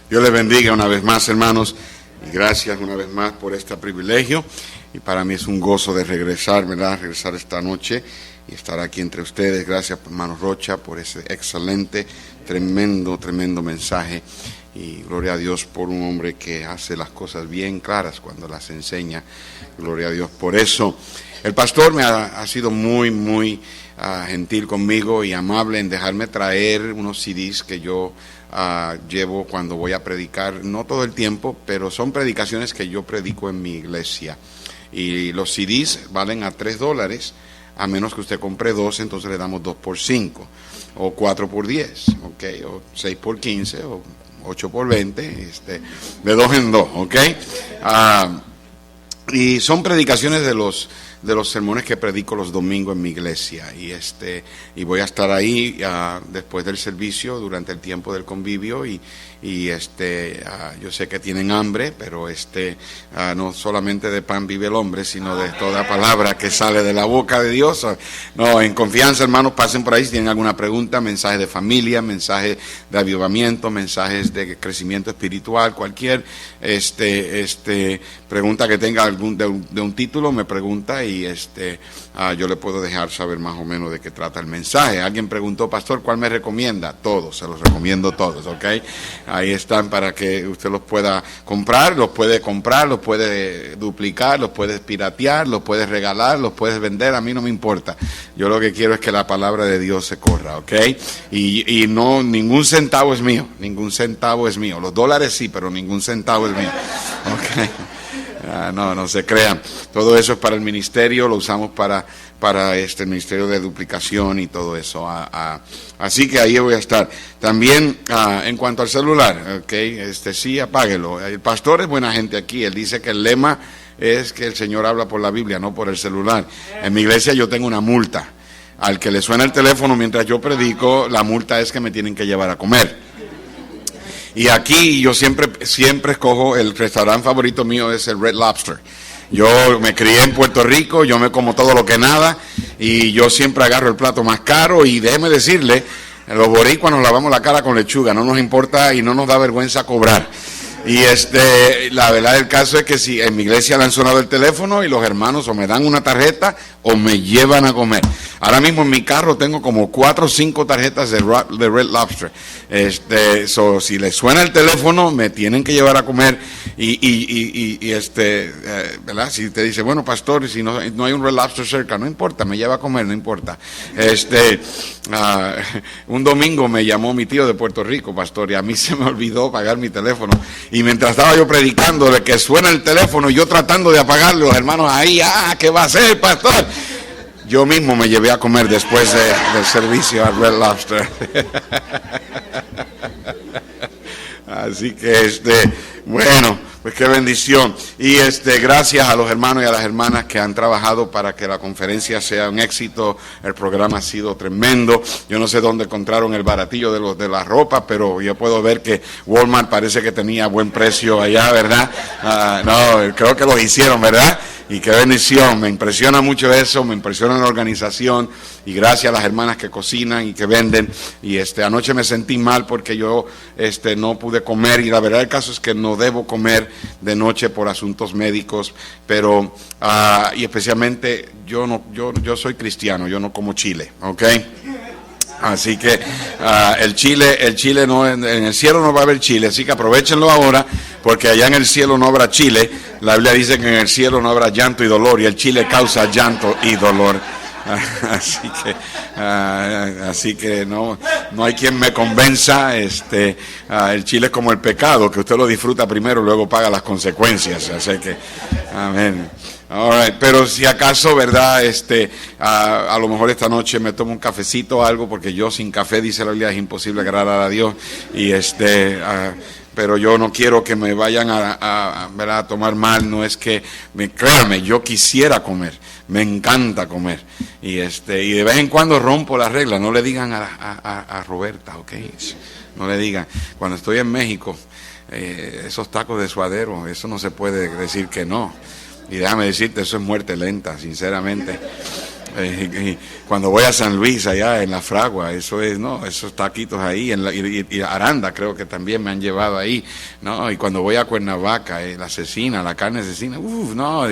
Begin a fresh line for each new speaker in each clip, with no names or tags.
Dios les bendiga una vez más, hermanos, y gracias una vez más por este privilegio. Y para mí es un gozo de regresar, ¿verdad? Regresar esta noche y estar aquí entre ustedes. Gracias, hermano Rocha, por ese excelente, tremendo mensaje. Y gloria a Dios por un hombre que hace las cosas bien claras cuando las enseña. Gloria a Dios por eso. El pastor me ha sido muy gentil conmigo y amable en dejarme traer unos CDs que yo llevo cuando voy a predicar, no todo el tiempo, pero son predicaciones que yo predico en mi iglesia. Y los CDs valen a $3, a menos que usted compre 2, entonces le damos 2 por 5, o 4 por 10, okay, o 6 por 15, o 8 por 20, de 2 en 2, ¿ok? Y son predicaciones de los sermones que predico los domingos en mi iglesia, y voy a estar ahí después del servicio durante el tiempo del convivio, y yo sé que tienen hambre, pero no solamente de pan vive el hombre, sino de toda palabra que sale de la boca de Dios. No, en confianza, hermanos, pasen por ahí si tienen alguna pregunta, mensajes de familia, mensajes de avivamiento, mensajes de crecimiento espiritual, cualquier pregunta que tenga de un título, me pregunta, y yo le puedo dejar saber más o menos de qué trata el mensaje. Alguien preguntó, pastor, ¿cuál me recomienda? Todos, se los recomiendo todos, ¿ok? Ahí están para que usted los pueda comprar, los puede duplicar, los puede piratear, los puede regalar, los puede vender, a mí no me importa. Yo lo que quiero es que la palabra de Dios se corra, ¿ok? Y no, ningún centavo es mío, Los dólares sí, pero ningún centavo es mío, ¿ok? No se crean. Todo eso es para el ministerio, lo usamos para el ministerio de duplicación y todo eso. Así que ahí voy a estar. También en cuanto al celular, okay, sí, apáguelo. El pastor es buena gente aquí. Él dice que el lema es que el Señor habla por la Biblia, no por el celular. En mi iglesia yo tengo una multa. Al que le suena el teléfono mientras yo predico, la multa es que me tienen que llevar a comer. Y aquí yo siempre escojo, el restaurante favorito mío es el Red Lobster. Yo me crié en Puerto Rico, yo me como todo lo que nada, y yo siempre agarro el plato más caro, y déjeme decirle, los boricuas nos lavamos la cara con lechuga, no nos importa y no nos da vergüenza cobrar. Y la verdad del caso es que si en mi iglesia le han sonado el teléfono y los hermanos o me dan una tarjeta o me llevan a comer. Ahora mismo en mi carro tengo como 4 o 5 tarjetas de Red Lobster. Si les suena el teléfono me tienen que llevar a comer, ¿verdad? Si te dice, bueno, pastor, si no hay un Red Lobster cerca, no importa, me lleva a comer, no importa. Un domingo me llamó mi tío de Puerto Rico, pastor, y a mí se me olvidó pagar mi teléfono. Y mientras estaba yo predicando, de que suena el teléfono, yo tratando de apagarlo, los hermanos ahí, ¿qué va a hacer, pastor? Yo mismo me llevé a comer después del servicio al Red Lobster. Así que, bueno, pues qué bendición. Y gracias a los hermanos y a las hermanas que han trabajado para que la conferencia sea un éxito. El programa ha sido tremendo. Yo no sé dónde encontraron el baratillo de la ropa, pero yo puedo ver que Walmart parece que tenía buen precio allá, ¿verdad? No, creo que lo hicieron, ¿verdad? Y qué bendición, me impresiona mucho eso, me impresiona la organización, y gracias a las hermanas que cocinan y que venden. Y anoche me sentí mal porque yo no pude comer, y la verdad del caso es que no debo comer de noche por asuntos médicos, pero y especialmente yo soy cristiano, yo no como chile, ¿ok? Así que el chile no, en el cielo no va a haber chile, así que aprovechenlo ahora, porque allá en el cielo no habrá chile. La Biblia dice que en el cielo no habrá llanto y dolor, y el chile causa llanto y dolor. Así que no hay quien me convenza. El chile es como el pecado, que usted lo disfruta primero y luego paga las consecuencias. Así que, amén. Alright, pero si acaso, ¿verdad? A lo mejor esta noche me tomo un cafecito o algo, porque yo sin café, dice la Biblia, es imposible agradar a Dios. Y pero yo no quiero que me vayan ¿verdad?, a tomar mal. No es que, créanme, yo quisiera comer, me encanta comer. Y de vez en cuando rompo la regla. No le digan a Roberta, ¿ok? No le digan. Cuando estoy en México, esos tacos de suadero, eso no se puede decir que no. Y déjame decirte, eso es muerte lenta, sinceramente. Y cuando voy a San Luis, allá en La Fragua, eso es, ¿no? Esos taquitos ahí, y Aranda creo que también me han llevado ahí, ¿no? Y cuando voy a Cuernavaca, la cecina, la carne cecina, no.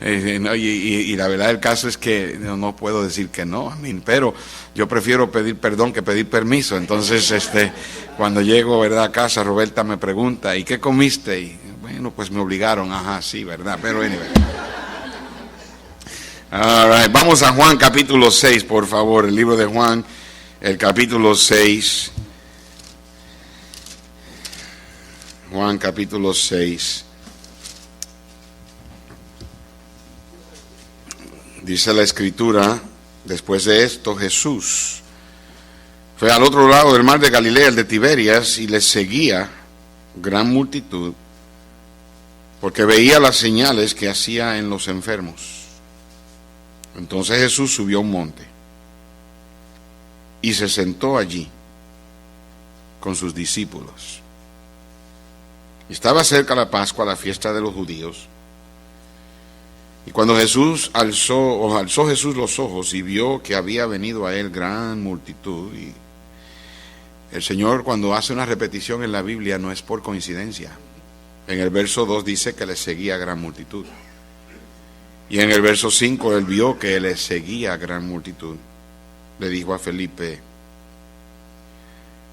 Y la verdad del caso es que no puedo decir que no, pero yo prefiero pedir perdón que pedir permiso. Entonces, cuando llego, ¿verdad?, a casa, Roberta me pregunta, ¿y qué comiste? Y bueno, pues me obligaron, ajá, sí, ¿verdad? Pero anyway. All right. Vamos a Juan capítulo 6, por favor, el libro de Juan, el capítulo 6. Juan capítulo 6. Dice la Escritura, después de esto Jesús fue al otro lado del mar de Galilea, el de Tiberias, y le seguía gran multitud, porque veía las señales que hacía en los enfermos. Entonces Jesús subió a un monte y se sentó allí con sus discípulos. Estaba cerca la Pascua, la fiesta de los judíos. Y cuando alzó Jesús los ojos y vio que había venido a él gran multitud. Y el Señor, cuando hace una repetición en la Biblia, no es por coincidencia. En el verso 2 dice que le seguía gran multitud. Y en el verso 5 él vio que le seguía gran multitud. Le dijo a Felipe,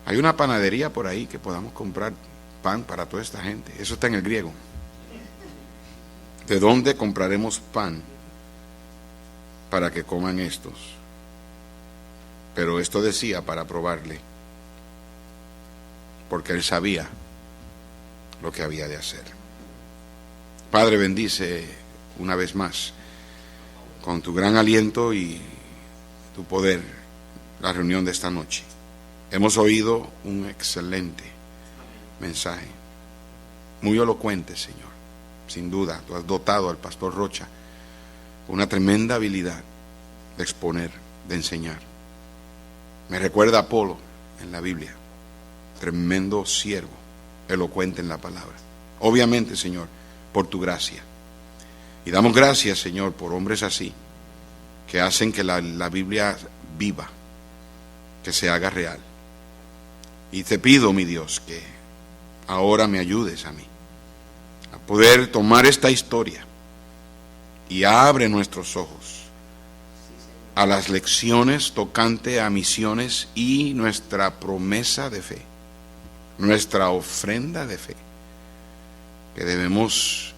hay una panadería por ahí que podamos comprar pan para toda esta gente. Eso está en el griego. ¿De dónde compraremos pan para que coman estos? Pero esto decía para probarle, porque él sabía lo que había de hacer. Padre, bendice una vez más, con tu gran aliento y tu poder, la reunión de esta noche. Hemos oído un excelente mensaje, muy elocuente, Señor. Sin duda, tú has dotado al pastor Rocha con una tremenda habilidad de exponer, de enseñar. Me recuerda a Apolo en la Biblia, tremendo siervo, elocuente en la palabra. Obviamente, Señor, por tu gracia. Y damos gracias, Señor, por hombres así, que hacen que la Biblia viva, que se haga real. Y te pido, mi Dios, que ahora me ayudes a mí a poder tomar esta historia y abre nuestros ojos a las lecciones tocante a misiones y nuestra promesa de fe, nuestra ofrenda de fe, que debemos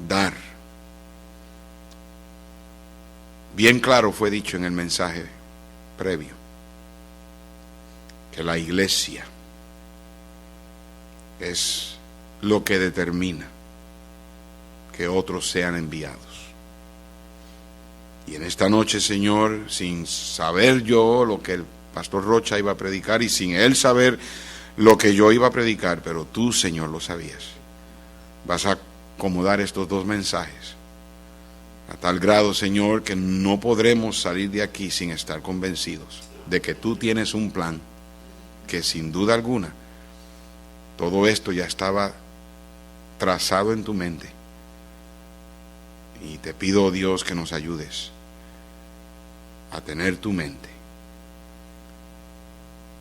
dar. Bien claro fue dicho en el mensaje previo que la iglesia es lo que determina que otros sean enviados. Y en esta noche, Señor, sin saber yo lo que el pastor Rocha iba a predicar y sin él saber lo que yo iba a predicar, pero tú, Señor, lo sabías, vas a acomodar estos dos mensajes a tal grado, Señor, que no podremos salir de aquí sin estar convencidos de que tú tienes un plan, que sin duda alguna todo esto ya estaba trazado en tu mente. Y te pido, Dios, que nos ayudes a tener tu mente.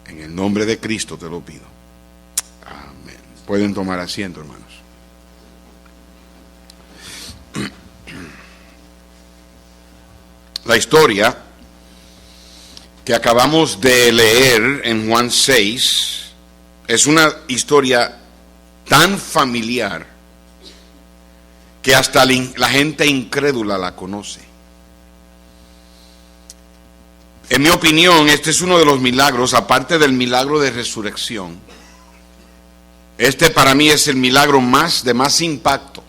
En el nombre de Cristo te lo pido. Amén. Pueden tomar asiento, hermanos. La historia que acabamos de leer en Juan 6 es una historia tan familiar que hasta la gente incrédula la conoce. En mi opinión, este es uno de los milagros, aparte del milagro de resurrección. Este para mí es el milagro de más impacto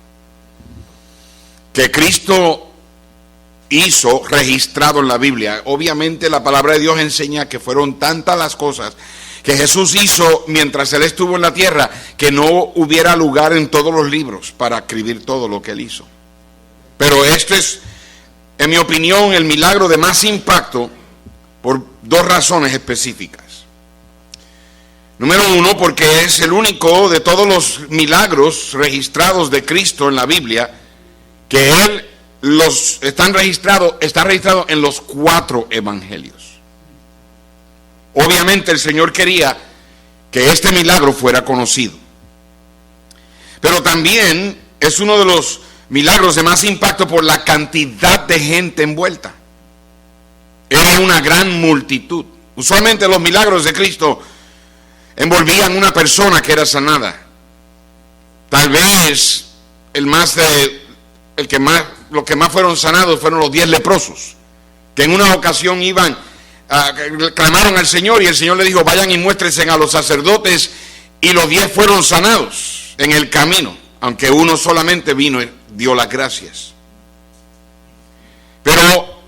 que Cristo hizo, registrado en la Biblia. Obviamente la palabra de Dios enseña que fueron tantas las cosas que Jesús hizo mientras Él estuvo en la tierra, que no hubiera lugar en todos los libros para escribir todo lo que Él hizo. Pero este es, en mi opinión, el milagro de más impacto por dos razones específicas. Número uno, porque es el único de todos los milagros registrados de Cristo en la Biblia que Él está registrado en los 4 evangelios. Obviamente el Señor quería que este milagro fuera conocido. Pero también es uno de los milagros de más impacto por la cantidad de gente envuelta. Era una gran multitud. Usualmente los milagros de Cristo envolvían una persona que era sanada. Tal vez los que más fueron sanados fueron los 10 leprosos, que en una ocasión clamaron al Señor y el Señor le dijo: vayan y muéstrense a los sacerdotes, y los 10 fueron sanados en el camino, aunque uno solamente vino y dio las gracias. Pero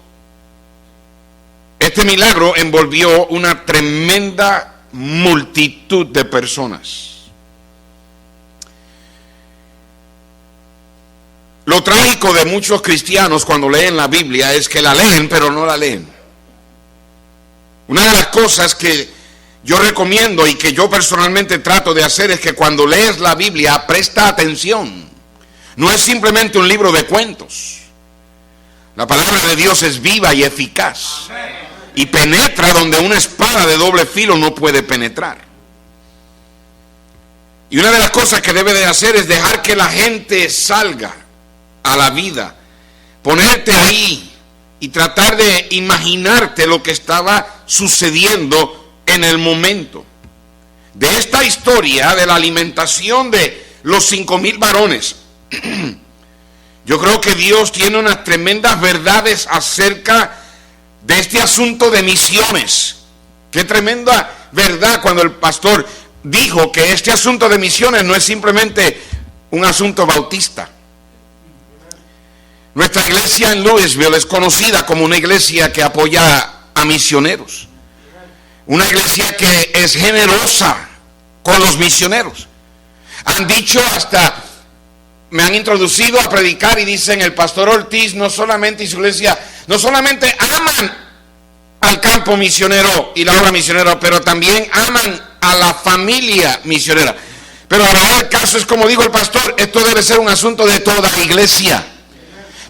este milagro envolvió una tremenda multitud de personas. Lo trágico de muchos cristianos cuando leen la Biblia es que la leen, pero no la leen. Una de las cosas que yo recomiendo y que yo personalmente trato de hacer es que cuando lees la Biblia, presta atención. No es simplemente un libro de cuentos. La palabra de Dios es viva y eficaz y penetra donde una espada de doble filo no puede penetrar. Y una de las cosas que debe de hacer es dejar que la gente salga a la vida, ponerte ahí y tratar de imaginarte lo que estaba sucediendo en el momento. De esta historia de la alimentación de los 5,000 varones, yo creo que Dios tiene unas tremendas verdades acerca de este asunto de misiones. Qué tremenda verdad cuando el pastor dijo que este asunto de misiones no es simplemente un asunto bautista. Nuestra iglesia en Louisville es conocida como una iglesia que apoya a misioneros. Una iglesia que es generosa con los misioneros. Han dicho me han introducido a predicar y dicen: el pastor Ortiz no solamente y su iglesia no solamente aman al campo misionero y la obra misionera, pero también aman a la familia misionera. Pero ahora el caso es, como dijo el pastor, esto debe ser un asunto de toda iglesia.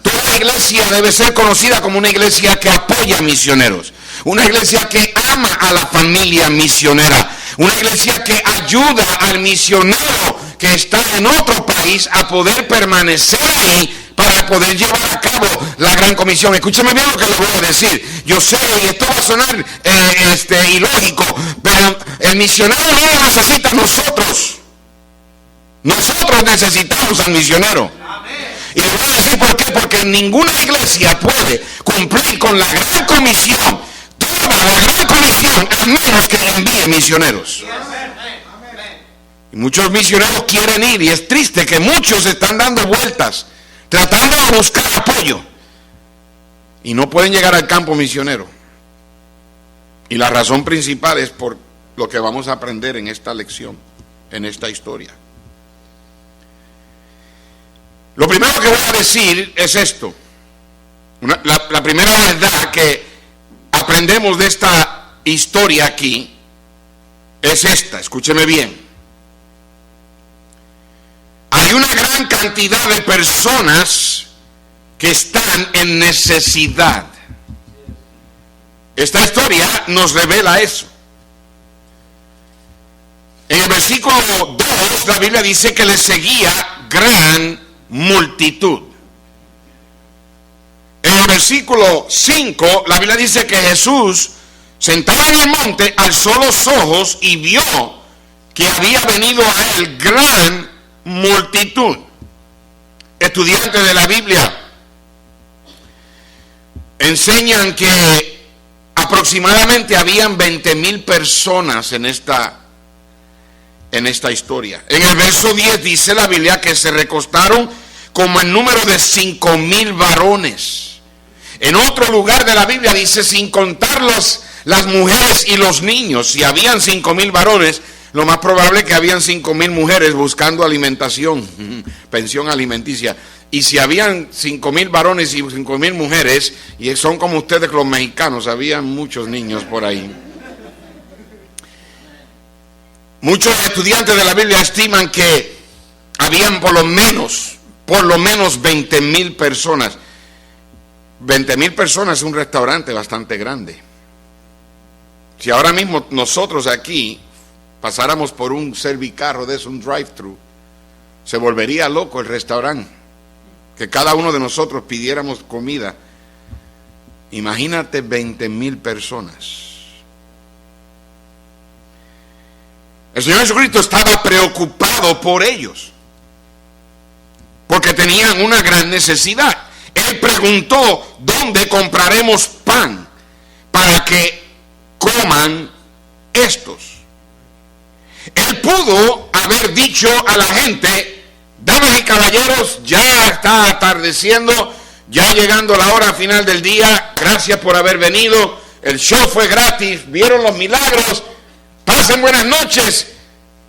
Toda iglesia debe ser conocida como una iglesia que apoya misioneros, una iglesia que ama a la familia misionera, una iglesia que ayuda al misionero que está en otro país a poder permanecer ahí para poder llevar a cabo la gran comisión. Escúcheme bien lo que les voy a decir. Yo sé, y esto va a sonar ilógico, pero el misionero no lo necesita a nosotros. Nosotros necesitamos al misionero. Y les voy a decir por qué: porque ninguna iglesia puede cumplir con la gran comisión, toda la gran comisión, a menos que envíe misioneros. Y muchos misioneros quieren ir, y es triste que muchos están dando vueltas tratando de buscar apoyo y no pueden llegar al campo misionero. Y la razón principal es por lo que vamos a aprender en esta lección, en esta historia. Lo primero que voy a decir es esto. La primera verdad que aprendemos de esta historia aquí es esta. Escúcheme bien. Hay una gran cantidad de personas que están en necesidad. Esta historia nos revela eso. En el versículo 2, la Biblia dice que le seguía gran multitud. En el versículo 5, la Biblia dice que Jesús, sentado en el monte, alzó los ojos y vio que había venido a él gran multitud. Estudiantes de la Biblia enseñan que aproximadamente habían 20,000 personas en esta historia. En el verso 10 dice la Biblia que se recostaron como el número de 5,000 varones. En otro lugar de la Biblia dice, sin contar las mujeres y los niños, si habían 5,000 varones, lo más probable es que habían 5,000 mujeres buscando alimentación, pensión alimenticia. Y si habían 5,000 varones y 5,000 mujeres, y son como ustedes los mexicanos, habían muchos niños por ahí. Muchos estudiantes de la Biblia estiman que habían por lo menos 20,000 personas. 20,000 personas es un restaurante bastante grande. Si ahora mismo nosotros aquí pasáramos por un servicarro de eso, un drive-thru, se volvería loco el restaurante. Que cada uno de nosotros pidiéramos comida. Imagínate 20,000 personas. El Señor Jesucristo estaba preocupado por ellos, porque tenían una gran necesidad. Él preguntó: ¿dónde compraremos pan para que coman estos? Él pudo haber dicho a la gente: damas y caballeros, ya está atardeciendo, ya llegando la hora final del día, gracias por haber venido, el show fue gratis, vieron los milagros, pasen buenas noches,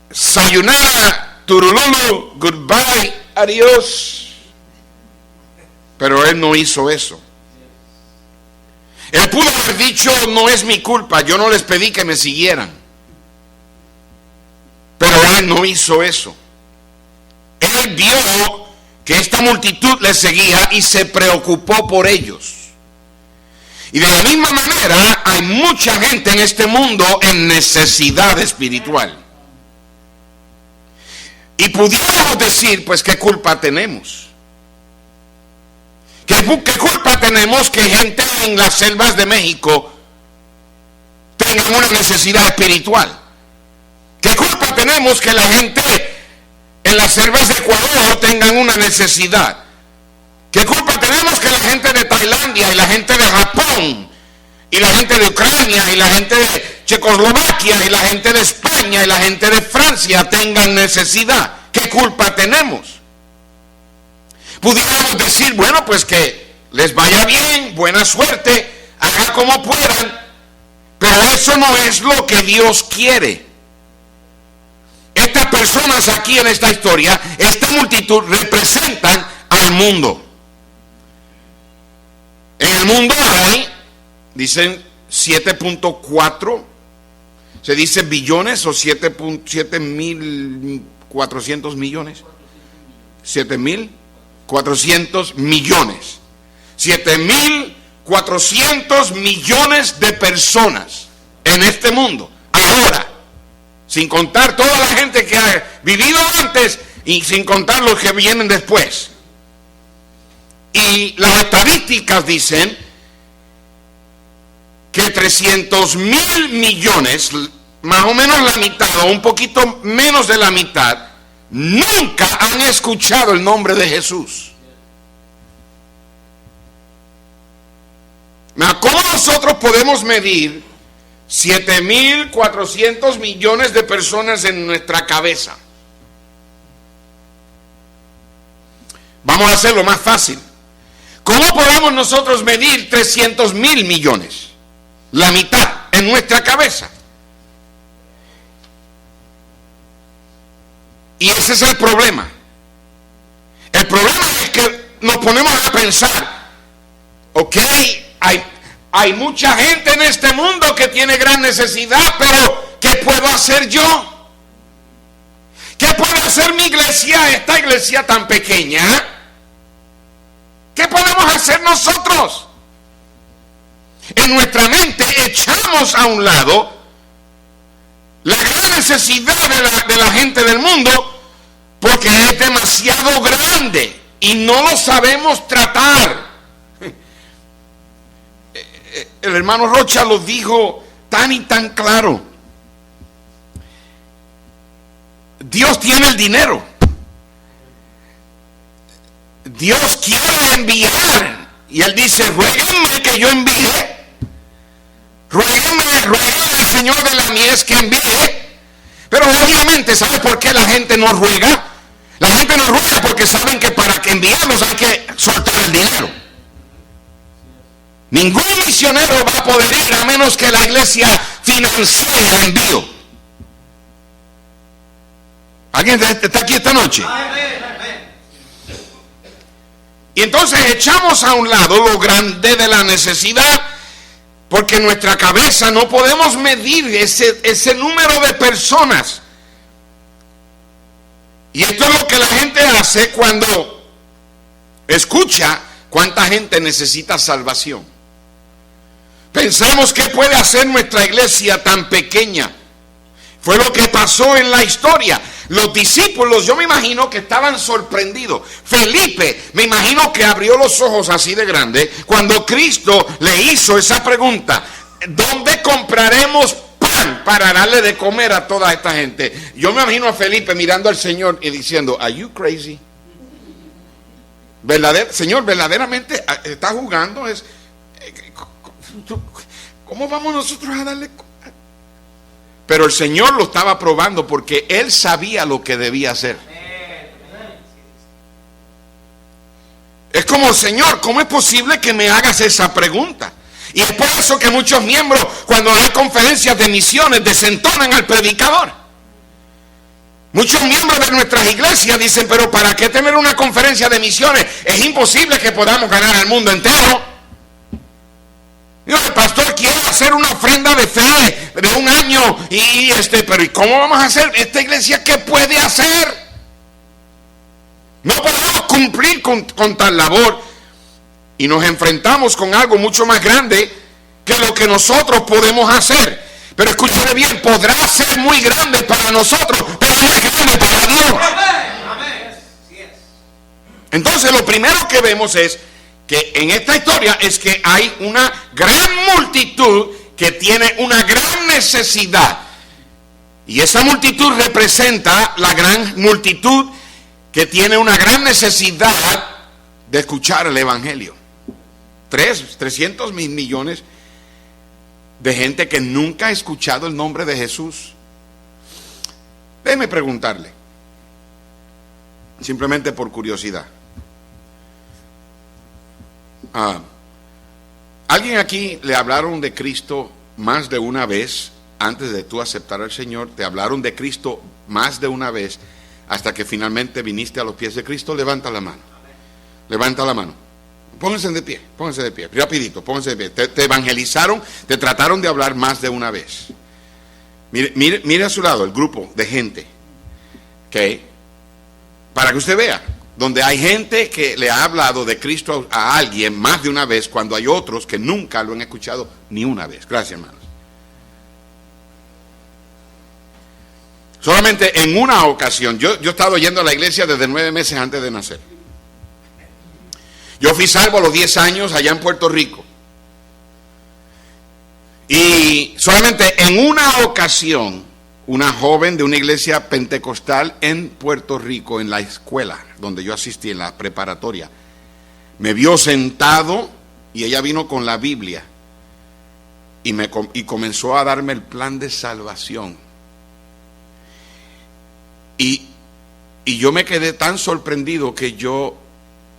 sayonara, turululu, goodbye, adiós. Pero él no hizo eso. Él pudo haber dicho: no es mi culpa, yo no les pedí que me siguieran. Pero él no hizo eso. Él vio que esta multitud le seguía y se preocupó por ellos. Y de la misma manera hay mucha gente en este mundo en necesidad espiritual. Y pudiéramos decir: pues ¿qué culpa tenemos? ¿Qué culpa tenemos que gente en las selvas de México tenga una necesidad espiritual? ¿Qué culpa tenemos que la gente en las selvas de Ecuador tengan una necesidad? ¿Qué culpa tenemos que la gente de Tailandia y la gente de Japón y la gente de Ucrania y la gente de Checoslovaquia y la gente de España y la gente de Francia tengan necesidad? ¿Qué culpa tenemos? Pudiéramos decir: bueno, pues que les vaya bien, buena suerte, hagan como puedan, pero eso no es lo que Dios quiere. Estas personas aquí en esta historia, esta multitud, representan al mundo. En el mundo hay, dicen 7.4, se dice billones o 7.400 millones. 7.400 millones. 7.400 millones de personas en este mundo. Ahora, sin contar toda la gente que ha vivido antes y sin contar los que vienen después. Y las estadísticas dicen que 300,000 millones, más o menos la mitad o un poquito menos de la mitad, nunca han escuchado el nombre de Jesús. ¿Cómo nosotros podemos medir 7.400 millones de personas en nuestra cabeza? Vamos a hacerlo más fácil. ¿Cómo podemos nosotros medir 300,000 millones? La mitad en nuestra cabeza. Y ese es el problema. El problema es que nos ponemos a pensar: ok, hay mucha gente en este mundo que tiene gran necesidad, pero ¿qué puedo hacer yo? ¿Qué puede hacer mi iglesia, esta iglesia tan pequeña? ¿Qué podemos hacer nosotros? En nuestra mente echamos a un lado la gran necesidad de la gente del mundo, porque es demasiado grande y no lo sabemos tratar. El hermano Rocha lo dijo tan y tan claro. Dios tiene el dinero. Dios quiere enviar. Y Él dice: ruéguenme que yo envíe. Ruéguenme al Señor de la mies que envíe. Pero obviamente, ¿sabe por qué la gente no ruega? La gente no ruega porque saben que para que enviarlos hay que soltar el dinero. Ningún misionero va a poder ir a menos que la iglesia financie el envío. ¿Alguien está aquí esta noche? Y entonces echamos a un lado lo grande de la necesidad, porque en nuestra cabeza no podemos medir ese número de personas. Y esto es lo que la gente hace cuando escucha ¿Cuánta gente necesita salvación? Pensamos, ¿qué puede hacer nuestra iglesia tan pequeña? Fue lo que pasó en la historia. Los discípulos, yo me imagino que estaban sorprendidos. Felipe, me imagino que abrió los ojos así de grande cuando Cristo le hizo esa pregunta: ¿dónde compraremos pan para darle de comer a toda esta gente? Yo me imagino a Felipe mirando al Señor y diciendo: ¿Are you crazy? Señor, verdaderamente está jugando. ¿Cómo vamos nosotros a darle comer? Pero el Señor lo estaba probando porque Él sabía lo que debía hacer. Es como: Señor, ¿cómo es posible que me hagas esa pregunta? Y es por eso que muchos miembros, cuando hay conferencias de misiones, desentonan al predicador. Muchos miembros de nuestras iglesias dicen: pero ¿para qué tener una conferencia de misiones? Es imposible que podamos ganar al mundo entero. Digo, el pastor quiere hacer una ofrenda de fe de un año pero ¿y cómo vamos a hacer? ¿Esta iglesia qué puede hacer? No podemos cumplir con tal labor, y nos enfrentamos con algo mucho más grande que lo que nosotros podemos hacer. Pero escúchame bien, podrá ser muy grande para nosotros, pero no es grande para Dios. Entonces lo primero que vemos es que en esta historia es que hay una gran multitud que tiene una gran necesidad. Y esa multitud representa la gran multitud que tiene una gran necesidad de escuchar el Evangelio. 300 mil millones de gente que nunca ha escuchado el nombre de Jesús. Déjeme preguntarle, simplemente por curiosidad. ¿Alguien aquí le hablaron de Cristo más de una vez antes de tú aceptar al Señor? ¿Te hablaron de Cristo más de una vez hasta que finalmente viniste a los pies de Cristo? Levanta la mano. Levanta la mano. Pónganse de pie, rapidito, pónganse de pie. Te evangelizaron, te trataron de hablar más de una vez. Mire a su lado el grupo de gente, ¿ok? Para que usted vea, donde hay gente que le ha hablado de Cristo a alguien más de una vez, cuando hay otros que nunca lo han escuchado ni una vez. Gracias, hermanos. Solamente en una ocasión, yo he estado yendo a la iglesia desde 9 meses antes de nacer. Yo fui salvo a los 10 años allá en Puerto Rico. Y solamente en una ocasión, una joven de una iglesia pentecostal en Puerto Rico, en la escuela donde yo asistí, en la preparatoria, me vio sentado y ella vino con la Biblia y comenzó a darme el plan de salvación. Y yo me quedé tan sorprendido que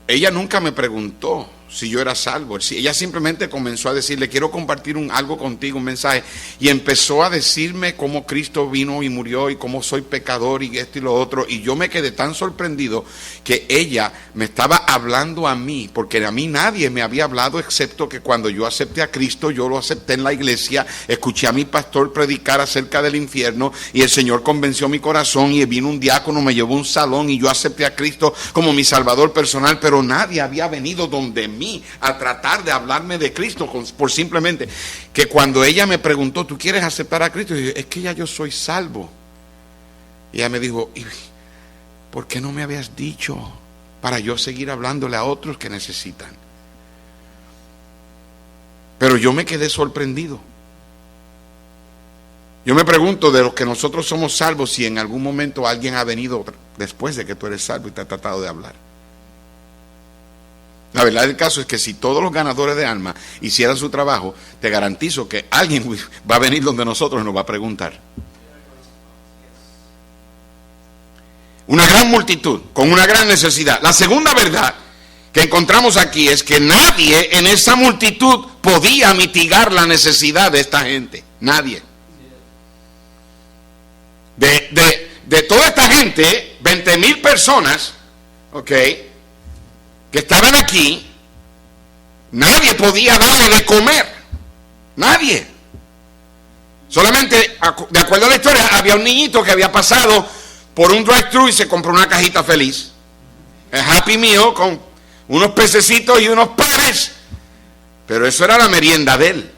ella nunca me preguntó si yo era salvo. Ella simplemente comenzó a decirle: quiero compartir algo contigo, un mensaje. Y empezó a decirme cómo Cristo vino y murió y cómo soy pecador y esto y lo otro. Y yo me quedé tan sorprendido que ella me estaba hablando a mí, porque a mí nadie me había hablado, excepto que cuando yo acepté a Cristo, yo lo acepté en la iglesia, escuché a mi pastor predicar acerca del infierno y el Señor convenció mi corazón y vino un diácono, me llevó a un salón y yo acepté a Cristo como mi salvador personal. Pero nadie había venido donde mí a tratar de hablarme de Cristo, por simplemente que cuando ella me preguntó: ¿tú quieres aceptar a Cristo? Y yo dije: es que ya yo soy salvo. Y ella me dijo: ¿y por qué no me habías dicho para yo seguir hablándole a otros que necesitan? Pero yo me quedé sorprendido. Yo me pregunto, de los que nosotros somos salvos, si en algún momento alguien ha venido después de que tú eres salvo y te ha tratado de hablar. La verdad del caso es que si todos los ganadores de alma hicieran su trabajo, te garantizo que alguien va a venir donde nosotros y nos va a preguntar. Una gran multitud, con una gran necesidad. La segunda verdad que encontramos aquí es que nadie en esa multitud podía mitigar la necesidad de esta gente. Nadie. De toda esta gente, 20,000 personas, ¿ok?, que estaban aquí, nadie podía darle de comer. Nadie. Solamente, de acuerdo a la historia, había un niñito que había pasado por un drive-thru y se compró una cajita feliz. El Happy Meal unos pececitos y unos panes, pero eso era la merienda de él.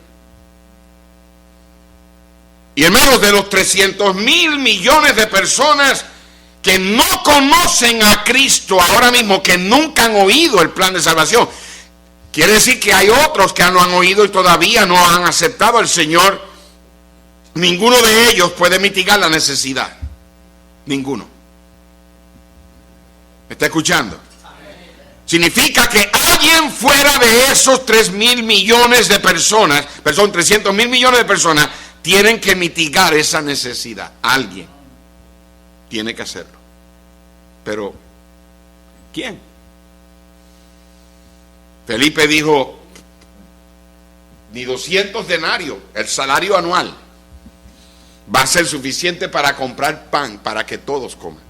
Y hermanos, de los 300,000 millones de personas que no conocen a Cristo ahora mismo, que nunca han oído el plan de salvación, quiere decir que hay otros que no han oído y todavía no han aceptado al Señor. Ninguno de ellos puede mitigar la necesidad. Ninguno. ¿Me está escuchando? Significa que alguien fuera de esos 3,000 millones de personas, perdón, 300,000 millones de personas, tienen que mitigar esa necesidad. Alguien tiene que hacerlo. Pero, ¿quién? Felipe dijo, ni 200 denarios, el salario anual, va a ser suficiente para comprar pan para que todos coman.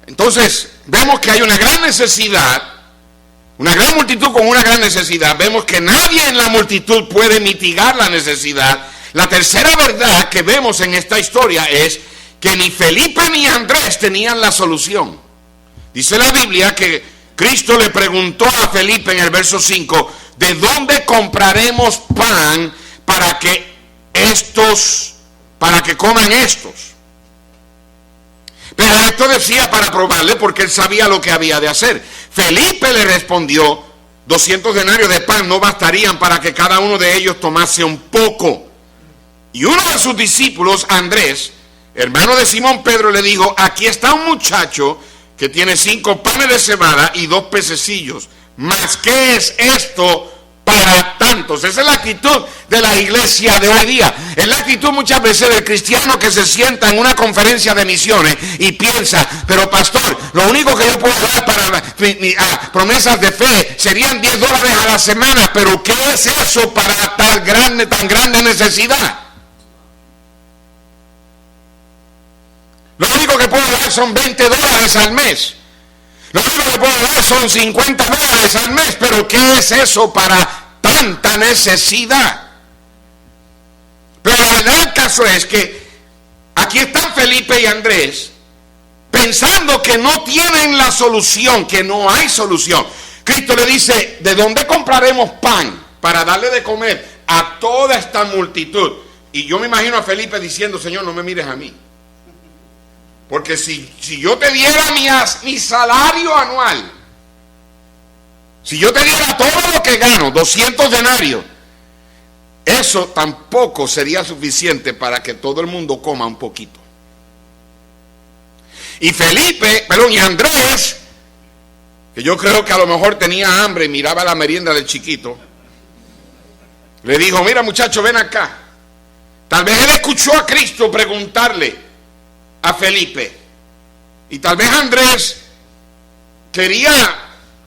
Entonces, vemos que hay una gran necesidad, una gran multitud con una gran necesidad. Vemos que nadie en la multitud puede mitigar la necesidad. La tercera verdad que vemos en esta historia es que ni Felipe ni Andrés tenían la solución. Dice la Biblia que Cristo le preguntó a Felipe en el verso 5, ¿de dónde compraremos pan para que coman estos? Pero esto decía para probarle, porque él sabía lo que había de hacer. Felipe le respondió, 200 denarios de pan no bastarían para que cada uno de ellos tomase un poco. Y uno de sus discípulos, Andrés, hermano de Simón Pedro, le dijo, aquí está un muchacho que tiene 5 panes de cebada y 2 pececillos. ¿Mas qué es esto para tantos? Esa es la actitud de la iglesia de hoy día. Es la actitud muchas veces del cristiano que se sienta en una conferencia de misiones y piensa, pero pastor, lo único que yo puedo dar para promesas de fe serían $10 a la semana, pero ¿qué es eso para tan grande necesidad? Lo único que puedo dar son $20 al mes. Lo único que puedo dar son $50 al mes, pero ¿qué es eso para tanta necesidad? Pero la verdad del caso es que aquí están Felipe y Andrés pensando que no tienen la solución, que no hay solución. Cristo le dice, ¿de dónde compraremos pan para darle de comer a toda esta multitud? Y yo me imagino a Felipe diciendo, Señor, no me mires a mí. Porque si yo te diera mi salario anual, si yo te diera todo lo que gano, 200 denarios, eso tampoco sería suficiente para que todo el mundo coma un poquito. Y y Andrés, que yo creo que a lo mejor tenía hambre y miraba la merienda del chiquito, le dijo, mira muchacho, ven acá. Tal vez él escuchó a Cristo preguntarle a Felipe, y tal vez Andrés quería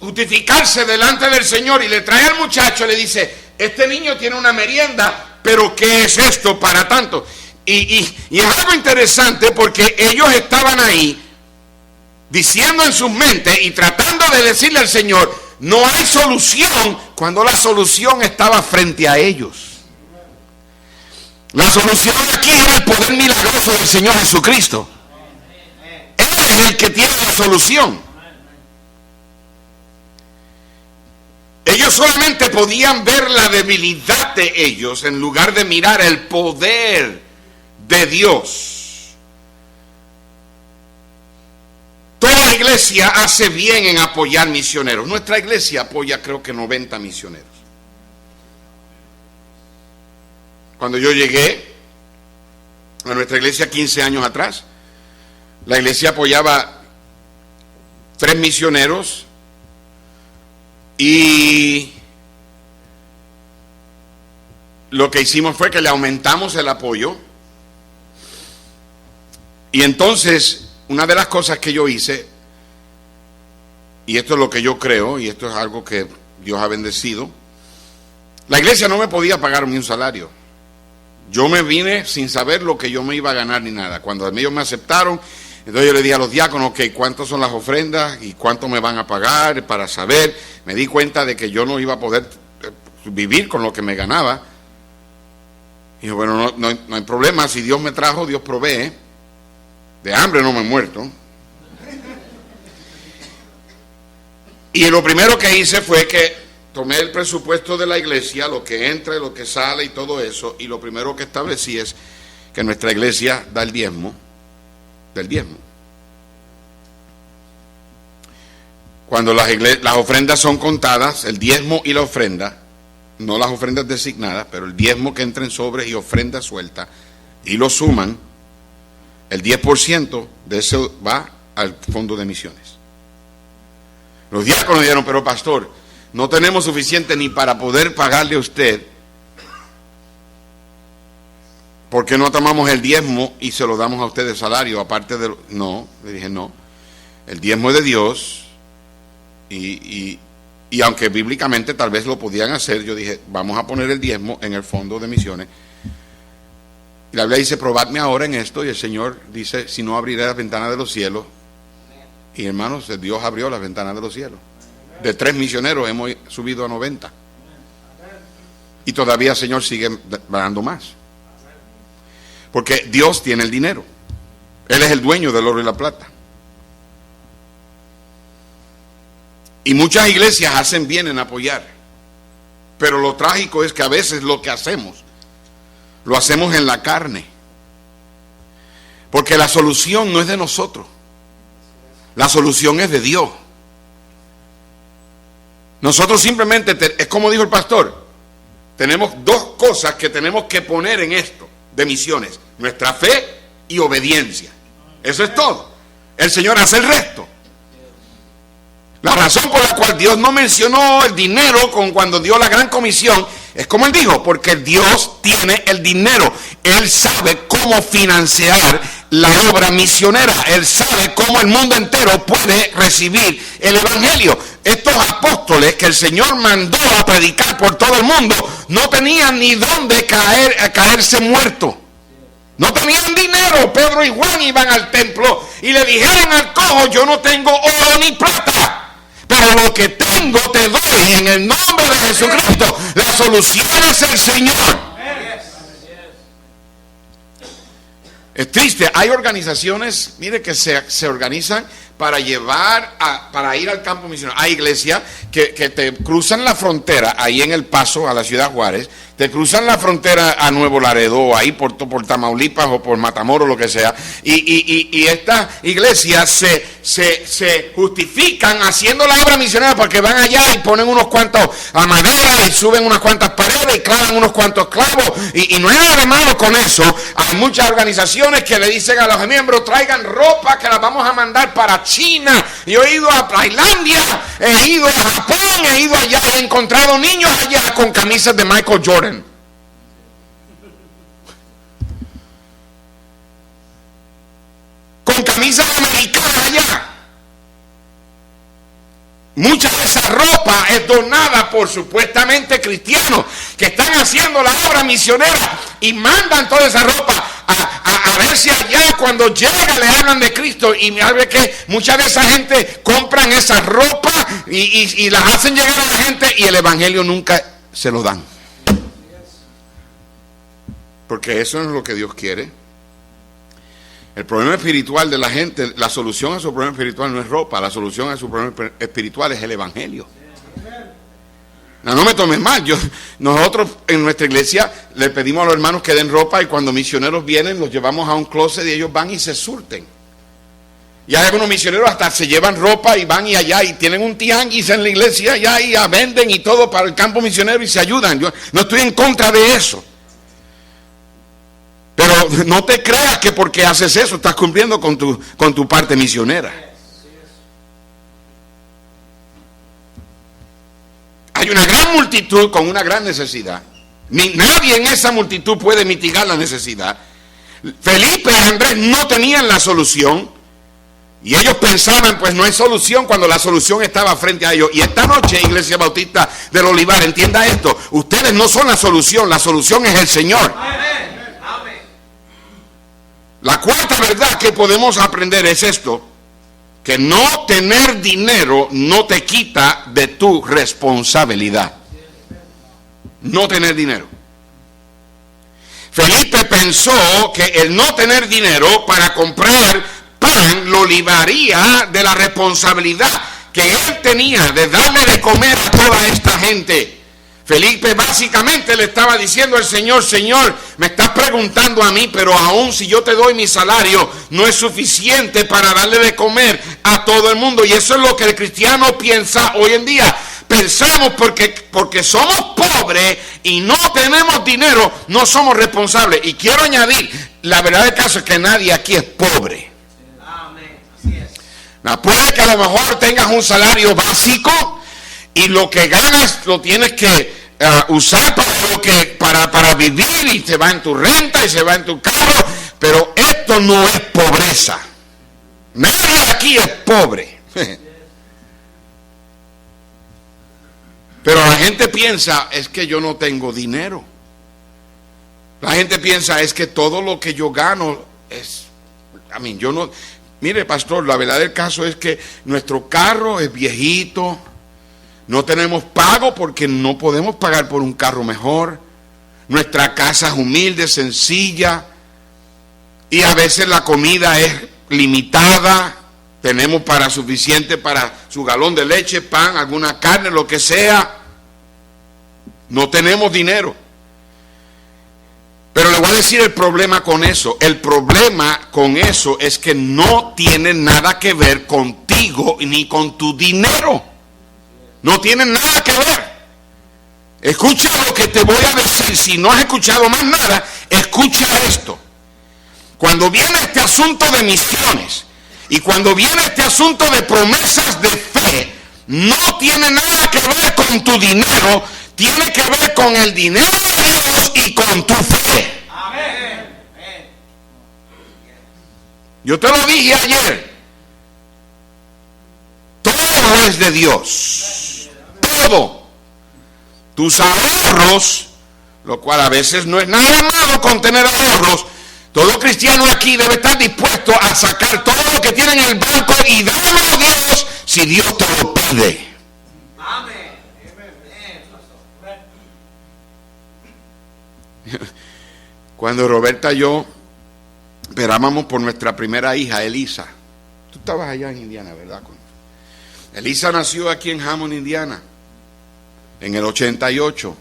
justificarse delante del Señor y le trae al muchacho y le dice, este niño tiene una merienda, pero ¿qué es esto para tanto? Y es algo interesante porque ellos estaban ahí diciendo en sus mentes y tratando de decirle al Señor, no hay solución, cuando la solución estaba frente a ellos. La solución aquí era el poder milagroso del Señor Jesucristo. Él es el que tiene la solución. Ellos solamente podían ver la debilidad de ellos en lugar de mirar el poder de Dios. Toda la iglesia hace bien en apoyar misioneros. Nuestra iglesia apoya creo que 90 misioneros. Cuando yo llegué a nuestra iglesia 15 años atrás, la iglesia apoyaba 3 misioneros y lo que hicimos fue que le aumentamos el apoyo. Y entonces, una de las cosas que yo hice, y esto es lo que yo creo, y esto es algo que Dios ha bendecido, la iglesia no me podía pagarme un salario. Yo me vine sin saber lo que yo me iba a ganar ni nada. Cuando ellos me aceptaron, entonces yo le dije a los diáconos, ok, ¿cuántas son las ofrendas y cuánto me van a pagar para saber? Me di cuenta de que yo no iba a poder vivir con lo que me ganaba. Y yo, bueno, no hay problema, si Dios me trajo, Dios provee. De hambre no me he muerto. Y lo primero que hice fue que tomé el presupuesto de la iglesia, lo que entra y lo que sale y todo eso, y lo primero que establecí es que nuestra iglesia da el diezmo del diezmo. Cuando las ofrendas son contadas, el diezmo y la ofrenda, no las ofrendas designadas, pero el diezmo que entra en sobres y ofrenda suelta, y lo suman, el 10% de eso va al fondo de misiones. Los diáconos dijeron, pero pastor, no tenemos suficiente ni para poder pagarle a usted. ¿Por qué no tomamos el diezmo y se lo damos a usted de salario? Aparte de... No, le dije no. El diezmo es de Dios y aunque bíblicamente tal vez lo podían hacer, yo dije, vamos a poner el diezmo en el fondo de misiones. Y la Biblia dice, probadme ahora en esto, y el Señor dice, si no abriré las ventanas de los cielos. Y hermanos, Dios abrió las ventanas de los cielos. De 3 misioneros hemos subido a 90. Y todavía el Señor sigue dando más. Porque Dios tiene el dinero. Él es el dueño del oro y la plata. Y muchas iglesias hacen bien en apoyar. Pero lo trágico es que a veces lo que hacemos, lo hacemos en la carne. Porque la solución no es de nosotros. La solución es de Dios. Nosotros simplemente, es como dijo el pastor, tenemos 2 cosas que tenemos que poner en esto de misiones: nuestra fe y obediencia. Eso es todo. El Señor hace el resto. La razón por la cual Dios no mencionó el dinero cuando dio la gran comisión es como Él dijo, porque Dios tiene el dinero. Él sabe cómo financiar la obra misionera. Él sabe cómo el mundo entero puede recibir el evangelio. Estos apóstoles que el Señor mandó a predicar por todo el mundo no tenían ni dónde caerse muertos. No tenían dinero. Pedro y Juan iban al templo y le dijeron al cojo, yo no tengo oro ni plata, pero lo que tengo te doy en el nombre de Jesucristo. La solución es el Señor. Es triste, hay organizaciones, mire, que se organizan para para ir al campo misionero. Hay iglesias que te cruzan la frontera, ahí en El Paso, a la ciudad Juárez, te cruzan la frontera a Nuevo Laredo, o ahí por Tamaulipas o por Matamoros, lo que sea, y estas iglesias se justifican haciendo la obra misionera porque van allá y ponen unos cuantos a madera y suben unas cuantas paredes y clavan unos cuantos clavos, y no hay nada de malo con eso. Hay muchas organizaciones que le dicen a los miembros, traigan ropa que la vamos a mandar para China. Yo he ido a Tailandia, he ido a Japón, he ido allá, he encontrado niños allá con camisas de Michael Jordan. Con camisas americanas allá. Mucha de esa ropa es donada por supuestamente cristianos que están haciendo la obra misionera y mandan toda esa ropa a ver si allá cuando llega le hablan de Cristo. Y me habla que mucha de esa gente compran esa ropa y las hacen llegar a la gente y el evangelio nunca se lo dan. Porque eso no es lo que Dios quiere. El problema espiritual de la gente, la solución a su problema espiritual no es ropa, la solución a su problema espiritual es el evangelio. No me tomes mal, nosotros en nuestra iglesia le pedimos a los hermanos que den ropa y cuando misioneros vienen los llevamos a un closet y ellos van y se surten. Y hay algunos misioneros hasta se llevan ropa y van y allá y tienen un tianguis en la iglesia allá y venden y todo para el campo misionero y se ayudan. Yo no estoy en contra de eso. Pero no te creas que porque haces eso estás cumpliendo con tu parte misionera. Hay una gran multitud con una gran necesidad. Nadie en esa multitud puede mitigar la necesidad. Felipe y Andrés no tenían la solución. Y ellos pensaban, pues no hay solución, cuando la solución estaba frente a ellos. Y esta noche, Iglesia Bautista del Olivar, entienda esto. Ustedes no son la solución es el Señor. Amén. La cuarta verdad que podemos aprender es esto: que no tener dinero no te quita de tu responsabilidad. No tener dinero. Felipe pensó que el no tener dinero para comprar pan lo libraría de la responsabilidad que él tenía de darle de comer a toda esta gente. Felipe básicamente le estaba diciendo al Señor: Señor, me estás preguntando a mí, pero aún si yo te doy mi salario, no es suficiente para darle de comer a todo el mundo. Y eso es lo que el cristiano piensa hoy en día. Pensamos porque somos pobres y no tenemos dinero, no somos responsables. Y quiero añadir, la verdad del caso es que nadie aquí es pobre. Puede que a lo mejor tengas un salario básico y lo que ganas lo tienes que usar para vivir, y se va en tu renta y se va en tu carro, pero esto no es pobreza. Nadie aquí es pobre. Pero la gente piensa: es que yo no tengo dinero. La gente piensa: es que todo lo que yo gano es... yo no... Mire, pastor, la verdad del caso es que nuestro carro es viejito, no tenemos pago porque no podemos pagar por un carro mejor, nuestra casa es humilde, sencilla, y a veces la comida es limitada, tenemos para suficiente para su galón de leche, pan, alguna carne, lo que sea, no tenemos dinero. Pero le voy a decir el problema con eso. El problema con eso es que no tiene nada que ver contigo ni con tu dinero. No tiene nada que ver. Escucha lo que te voy a decir. Si no has escuchado más nada, escucha esto. Cuando viene este asunto de misiones y cuando viene este asunto de promesas de fe, no tiene nada que ver con tu dinero. Tiene que ver con el dinero de Dios y con tu fe. Amén. Yo te lo dije ayer. Todo es de Dios. Todo. Tus ahorros, lo cual a veces no es nada malo con tener ahorros. Todo cristiano aquí debe estar dispuesto a sacar todo lo que tiene en el banco y darlo a Dios si Dios te lo pide. Cuando Roberta y yo esperábamos por nuestra primera hija, Elisa. Tú estabas allá en Indiana, ¿verdad? Elisa nació aquí en Hammond, Indiana, en el 88.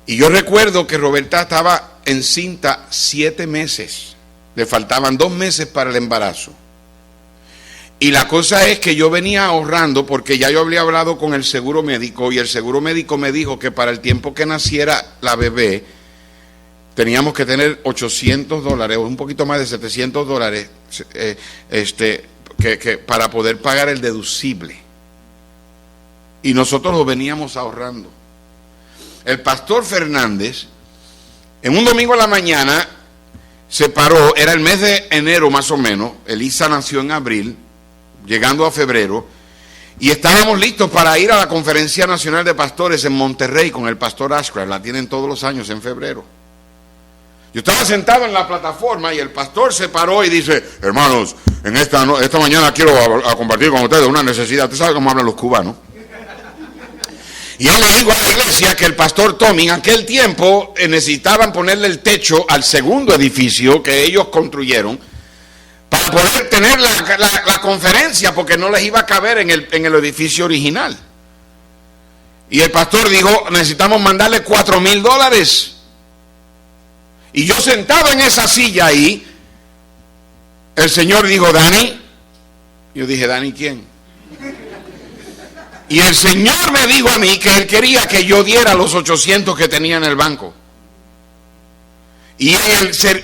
Y yo recuerdo que Roberta estaba encinta 7 meses. Le faltaban 2 meses para el embarazo. Y la cosa es que yo venía ahorrando porque ya yo había hablado con el seguro médico y el seguro médico me dijo que para el tiempo que naciera la bebé teníamos que tener $800, un poquito más de $700, para poder pagar el deducible. Y nosotros lo veníamos ahorrando. El pastor Fernández, en un domingo a la mañana, se paró, era el mes de enero más o menos, Elisa nació en abril, llegando a febrero, y estábamos listos para ir a la Conferencia Nacional de Pastores en Monterrey con el pastor Ashcraft, la tienen todos los años en febrero. Yo estaba sentado en la plataforma y el pastor se paró y dice: hermanos, en esta mañana quiero compartir con ustedes una necesidad. ¿Usted sabe cómo hablan los cubanos? Y él le dijo a la iglesia que el pastor Tommy en aquel tiempo necesitaban ponerle el techo al segundo edificio que ellos construyeron para poder tener la conferencia, porque no les iba a caber en el edificio original. Y el pastor dijo: necesitamos mandarle $4,000. Y yo sentado en esa silla ahí, el Señor dijo: Dani. Yo dije: ¿Dani quién? Y el Señor me dijo a mí que Él quería que yo diera los 800 que tenía en el banco. Y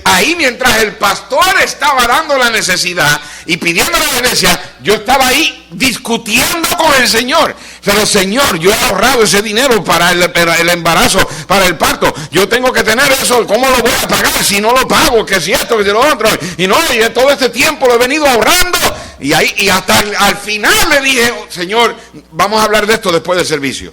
ahí, mientras el pastor estaba dando la necesidad y pidiendo a la iglesia, yo estaba ahí discutiendo con el Señor. Pero Señor, yo he ahorrado ese dinero para el embarazo, para el parto. Yo tengo que tener eso. ¿Cómo lo voy a pagar si no lo pago? Que si esto, que si lo otro. Y todo este tiempo lo he venido ahorrando. Y hasta al final le dije: Señor, vamos a hablar de esto después del servicio.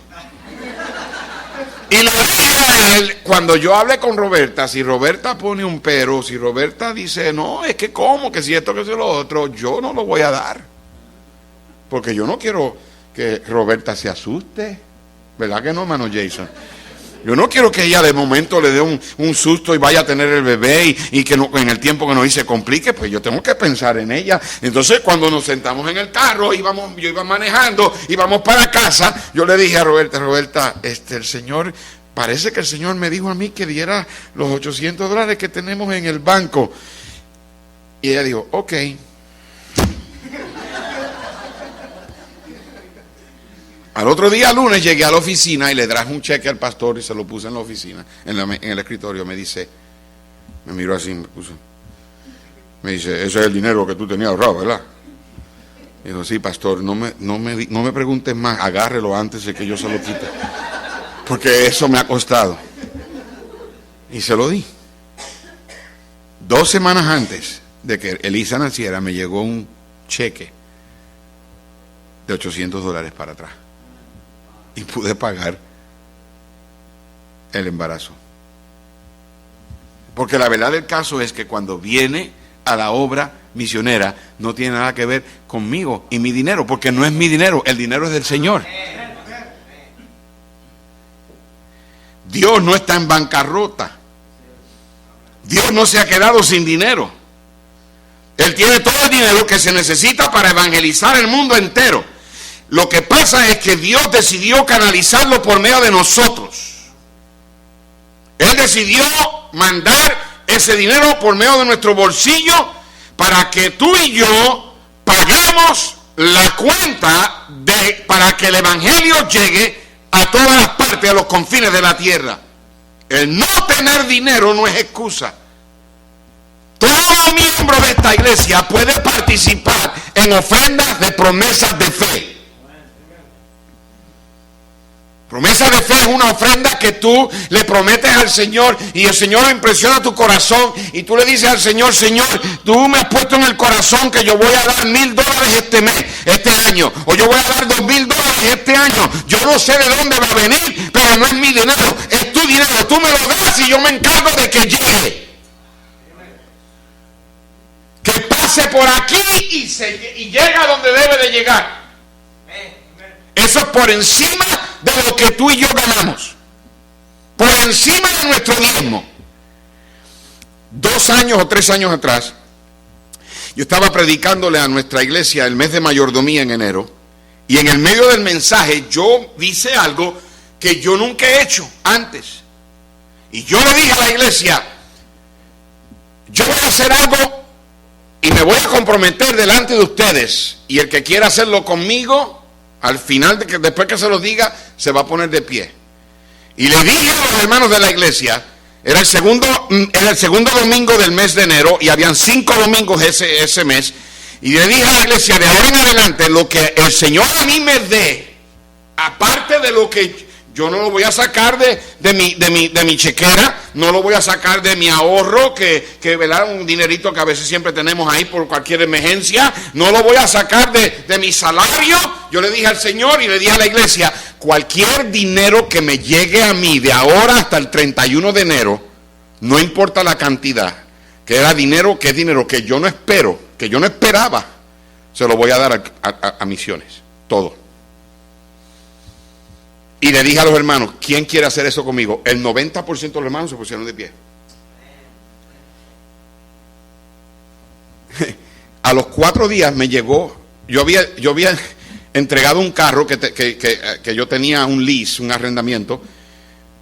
Y le dije a él, cuando yo hablé con Roberta, si Roberta pone un pero, si Roberta dice: no, es que cómo, que si esto, que si lo otro, yo no lo voy a dar. Porque yo no quiero que Roberta se asuste. ¿Verdad que no, hermano Jason? Yo no quiero que ella de momento le dé un susto y vaya a tener el bebé y que no, en el tiempo que nos se complique, pues yo tengo que pensar en ella. Entonces cuando nos sentamos en el carro, yo iba manejando, íbamos para casa, yo le dije a Roberta, parece que el Señor me dijo a mí que diera los $800 que tenemos en el banco. Y ella dijo, ok. Al otro día, lunes, llegué a la oficina y le traje un cheque al pastor y se lo puse en la oficina, en el escritorio. Me miró así, me dice, ese es el dinero que tú tenías ahorrado, ¿verdad? Dijo, sí, pastor, no me preguntes más, agárrelo antes de que yo se lo quite, porque eso me ha costado. Y se lo di. 2 semanas antes de que Elisa naciera, me llegó un cheque de $800 para atrás. Y pude pagar el embarazo. Porque la verdad del caso es que cuando viene a la obra misionera, no tiene nada que ver conmigo y mi dinero, porque no es mi dinero, el dinero es del Señor. Dios no está en bancarrota. Dios no se ha quedado sin dinero. Él tiene todo el dinero que se necesita para evangelizar el mundo entero. Lo que pasa es que Dios decidió canalizarlo por medio de nosotros. Él decidió mandar ese dinero por medio de nuestro bolsillo para que tú y yo paguemos la cuenta para que el evangelio llegue a todas las partes, a los confines de la tierra. El no tener dinero no es excusa. Todo miembro de esta iglesia puede participar en ofrendas de promesas de fe. Promesa de fe es una ofrenda que tú le prometes al Señor y el Señor impresiona tu corazón y tú le dices al Señor, Señor, tú me has puesto en el corazón que yo voy a dar $1,000 este año, o yo voy a dar $2,000 este año. Yo no sé de dónde va a venir, pero no es mi dinero, es tu dinero. Tú me lo das y yo me encargo de que llegue. Que pase por aquí y llega a donde debe de llegar. Eso es por encima de lo que tú y yo ganamos, por encima de nuestro diezmo. 2 años o 3 años atrás, yo estaba predicándole a nuestra iglesia el mes de mayordomía en enero, y en el medio del mensaje yo hice algo que yo nunca he hecho antes. Y yo le dije a la iglesia, yo voy a hacer algo y me voy a comprometer delante de ustedes, y el que quiera hacerlo conmigo, al final, después que se lo diga, se va a poner de pie. Y le dije a los hermanos de la iglesia, era el segundo domingo del mes de enero, y habían 5 domingos ese mes, y le dije a la iglesia, de ahora en adelante, lo que el Señor a mí me dé, aparte de lo que yo no lo voy a sacar de mi chequera, no lo voy a sacar de mi ahorro, que ¿verdad? Un dinerito que a veces siempre tenemos ahí por cualquier emergencia, no lo voy a sacar de mi salario. Yo le dije al Señor y le dije a la iglesia, cualquier dinero que me llegue a mí de ahora hasta el 31 de enero, no importa la cantidad, que era dinero, que es dinero que yo no espero, que yo no esperaba, se lo voy a dar a misiones, todo. Y le dije a los hermanos, ¿quién quiere hacer eso conmigo? El 90% de los hermanos se pusieron de pie. A los 4 días me llegó, yo había entregado un carro que yo tenía un lease, un arrendamiento,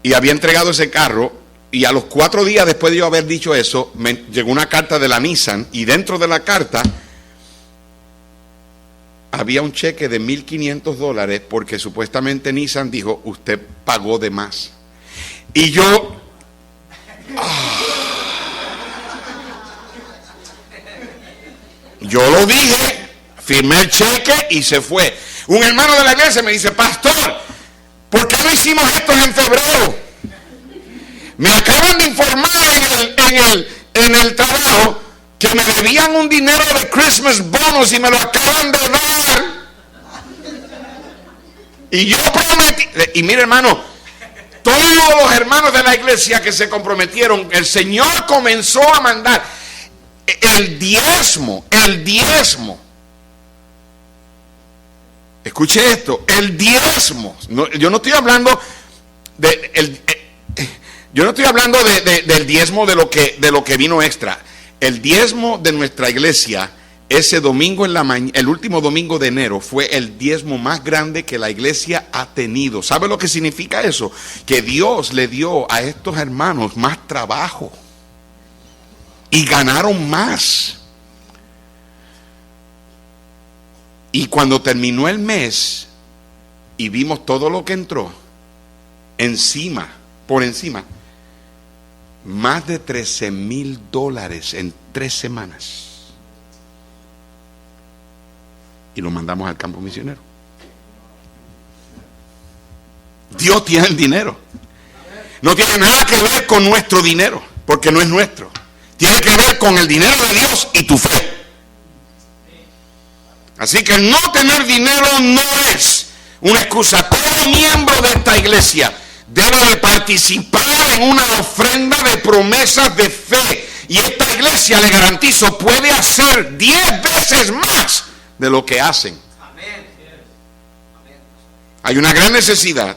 y había entregado ese carro, y a los 4 días después de yo haber dicho eso, me llegó una carta de la Nissan, y dentro de la carta había un cheque de $1,500 porque supuestamente Nissan dijo, usted pagó de más. Y yo... Yo lo dije, firmé el cheque y se fue. Un hermano de la iglesia me dice, pastor, ¿por qué no hicimos esto en febrero? Me acaban de informar en el trabajo que me debían un dinero de Christmas bonus y me lo acaban de dar. Y yo prometí, y mire hermano, todos los hermanos de la iglesia que se comprometieron, el Señor comenzó a mandar el diezmo. Escuche esto, el diezmo. No, yo no estoy hablando de Yo no estoy hablando del diezmo de lo que vino extra. El diezmo de nuestra iglesia, ese domingo en la mañana, el último domingo de enero, fue el diezmo más grande que la iglesia ha tenido. ¿Sabe lo que significa eso? Que Dios le dio a estos hermanos más trabajo y ganaron más. Y cuando terminó el mes y vimos todo lo que entró, por encima, más de $13,000 en 3 semanas. Y lo mandamos al campo misionero. Dios tiene el dinero. No tiene nada que ver con nuestro dinero, porque no es nuestro. Tiene que ver con el dinero de Dios y tu fe. Así que no tener dinero no es una excusa. Todo miembro de esta iglesia debe de participar en una ofrenda de promesas de fe. Y esta iglesia, le garantizo, puede hacer 10 veces más de lo que hacen. Hay una gran necesidad.